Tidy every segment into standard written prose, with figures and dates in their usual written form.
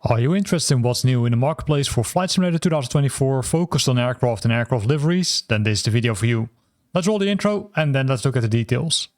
Are you interested in what's new in the marketplace for Flight Simulator 2024 focused on aircraft and aircraft liveries? Then this is the video for you. Let's roll the intro and then let's look at the details.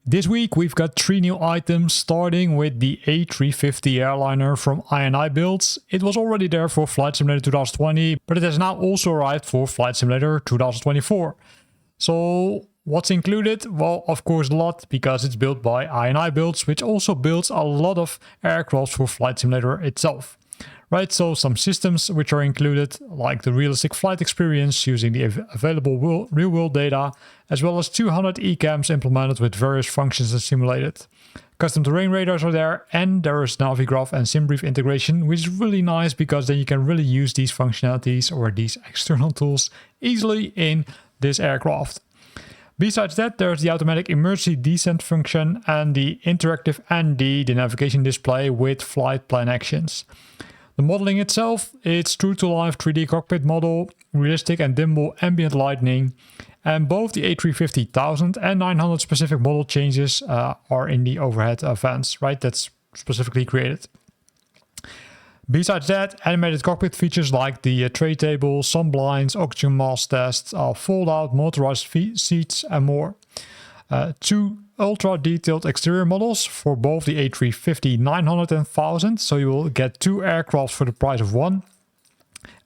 This week we've got 3 new items, starting with the A350 airliner from Inibuilds. It was already there for Flight Simulator 2020, but it has now also arrived for Flight Simulator 2024. So what's included? Well, of course a lot, because it's built by Inibuilds, which also builds a lot of aircraft for Flight Simulator itself. Right, so some systems which are included, like the realistic flight experience using the available real-world data, as well as 200 eCams implemented with various functions and simulated. Custom terrain radars are there, and there is Navigraph and SimBrief integration, which is really nice because then you can really use these functionalities or these external tools easily in this aircraft. Besides that, there's the automatic emergency descent function and the interactive ND, the navigation display with flight plan actions. The modeling itself, it's true-to-life 3D cockpit model, realistic and dimmable ambient lighting, and both the A350 1000 and 900 specific model changes are in the overhead vents, right? That's specifically created. Besides that, animated cockpit features like the tray table, sun blinds, oxygen mask tests, fold-out motorized seats, and more. 2 ultra-detailed exterior models for both the A350 900 and 1000, so you will get 2 aircraft for the price of 1.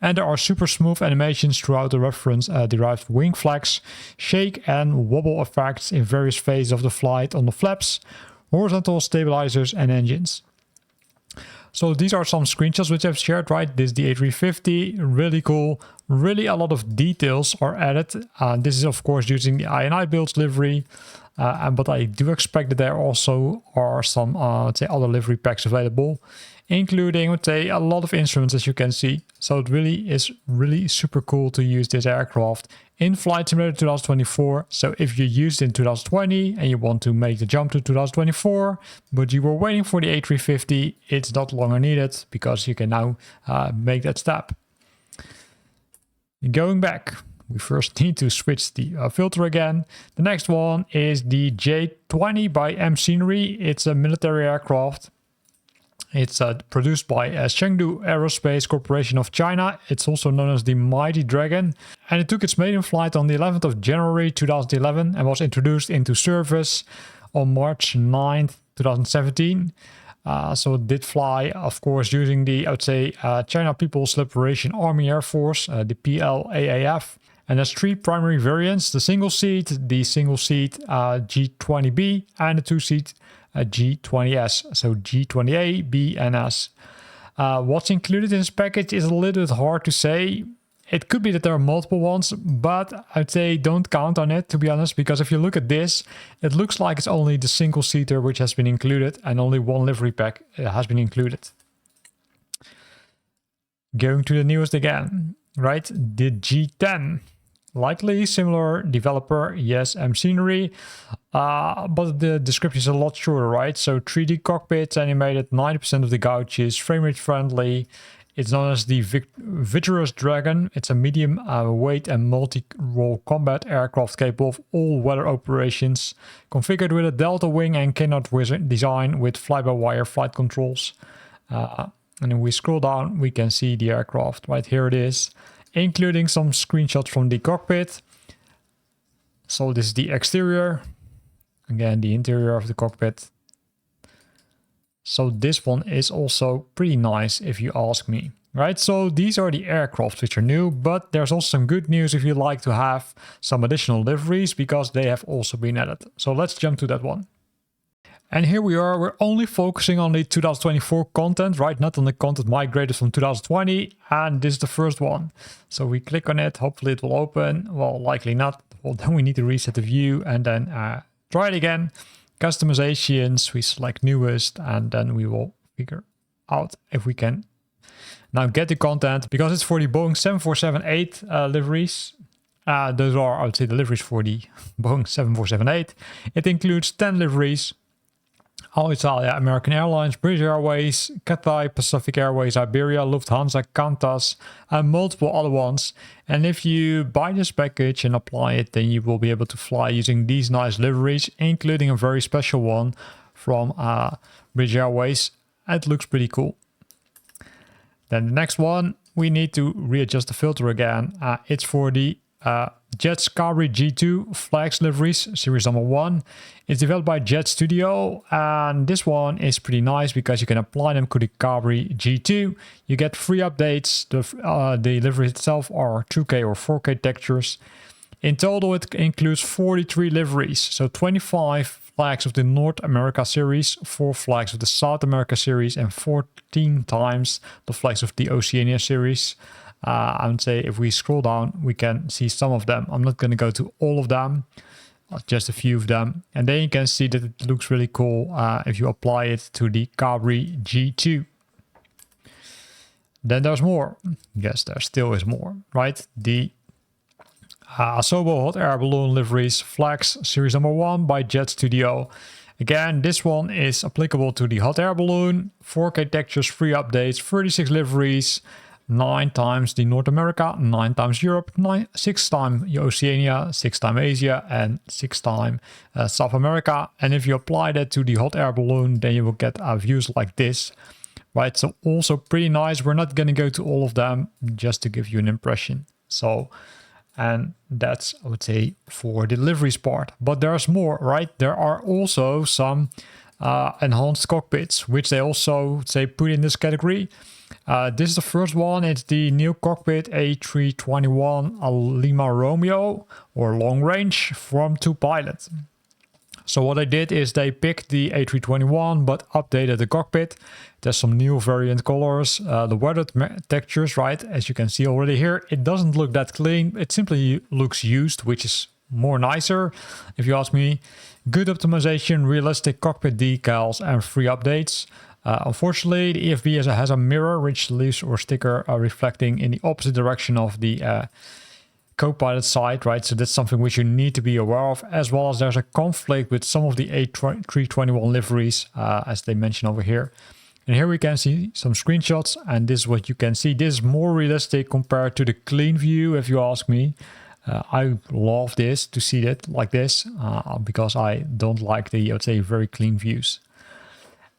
And there are super smooth animations throughout the reference-derived wing flaps, shake and wobble effects in various phases of the flight on the flaps, horizontal stabilizers and engines. So these are some screenshots which I've shared, right? This is the A350, really cool. Really a lot of details are added. This is of course using the Inibuilds livery, but I do expect that there also are some let's say other livery packs available, including let's say a lot of instruments, as you can see. So it really is super cool to use this aircraft in Flight Simulator 2024. So if you used it in 2020 and you want to make the jump to 2024, but you were waiting for the A350, it's not longer needed because you can now make that step. Going back, we first need to switch the filter again. The next one is the J20 by Scenery. It's a military aircraft. It's produced by Chengdu Aerospace Corporation of China. It's also known as the Mighty Dragon. And it took its maiden flight on the 11th of January 2011 and was introduced into service on March 9th, 2017. So it did fly, of course, using the, I would say, China People's Liberation Army Air Force, the PLAAF. And there's 3 primary variants: the single seat G20B, and the 2-seat G20S, so G20A, B, and S. What's included in this package is a little bit hard to say. It could be that there are multiple ones, but I'd say don't count on it, to be honest, because if you look at this, it looks like it's only the single seater which has been included, and only 1 livery pack has been included. Going to the newest again, right? The G10. Likely similar developer, yes, Scenery, but the description is a lot shorter, right? So 3D cockpits animated, 90% of the gouges, frame rate friendly. It's known as the Vigorous Dragon. It's a medium weight and multi-role combat aircraft capable of all weather operations, configured with a delta wing and cannot design with fly-by-wire flight controls. And if we scroll down, we can see the aircraft. Right here it is, including some screenshots from the cockpit. So this is the exterior. Again, the interior of the cockpit. So this one is also pretty nice if you ask me, right? So these are the aircraft which are new, but there's also some good news if you like to have some additional liveries, because they have also been added. So let's jump to that one. And here we are, we're only focusing on the 2024 content, right? Not on the content migrated from 2020, and this is the first one. So we click on it, hopefully it will open. Well, likely not. Well, then we need to reset the view and then try it again. Customizations, we select newest, and then we will figure out if we can now get the content, because it's for the Boeing 747-8 liveries. Those are, I would say, the liveries for the Boeing 747-8. It includes 10 liveries. Alitalia, American Airlines, British Airways, Cathay, Pacific Airways, Iberia, Lufthansa, Qantas, and multiple other ones. And if you buy this package and apply it, then you will be able to fly using these nice liveries, including a very special one from British Airways. It looks pretty cool. Then the next one, we need to readjust the filter again. It's for the Jets Cabri G2 flags liveries, series number 1. It's developed by Jet Studio, and this one is pretty nice because you can apply them to the Cabri G2. You get free updates. The liveries itself are 2K or 4K textures. In total, it includes 43 liveries, so 25 flags of the North America series, 4 flags of the South America series, and 14 times the flags of the Oceania series. I would say if we scroll down, we can see some of them. I'm not going to go to all of them, just a few of them. And then you can see that it looks really cool if you apply it to the Cabri G2. Then there's more. Yes, there still is more, right? The Asobo hot air balloon liveries flags series number 1 by Jet Studio. Again, this one is applicable to the hot air balloon, 4K textures, free updates, 36 liveries, 9 times the North America, 9 times Europe, 6 times Oceania, 6 times Asia, and 6 times South America. And if you apply that to the hot air balloon, then you will get views like this. Right, so also pretty nice. We're not going to go to all of them, just to give you an impression. So, and that's, I would say, for the liveries part. But there's more, right? There are also some enhanced cockpits, which they also say put in this category. This is the first one. It's the new cockpit A321 Lima Romeo, or long range, from 2Pilot. So what they did is they picked the A321 but updated the cockpit. There's some new variant colors, the weathered textures, right? As you can see already here, it doesn't look that clean. It simply looks used, which is more nicer, if you ask me. Good optimization, realistic cockpit decals, and free updates. Unfortunately, the EFB has a mirror which leaves or sticker reflecting in the opposite direction of the co-pilot side, right? So that's something which you need to be aware of, as well as there's a conflict with some of the A321 liveries, as they mention over here. And here we can see some screenshots, and this is what you can see. This is more realistic compared to the clean view, if you ask me. I love this, to see it like this, because I don't like the, I would say, very clean views.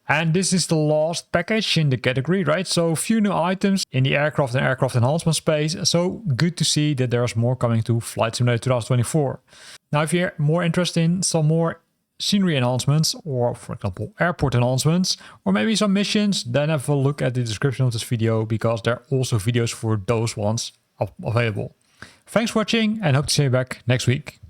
And this is the last package in the category, right? So few new items in the aircraft and aircraft enhancement space. So good to see that there's more coming to Flight Simulator 2024. Now, if you're more interested in some more scenery enhancements, or for example, airport enhancements, or maybe some missions, then have a look at the description of this video, because there are also videos for those ones available. Thanks for watching, and hope to see you back next week.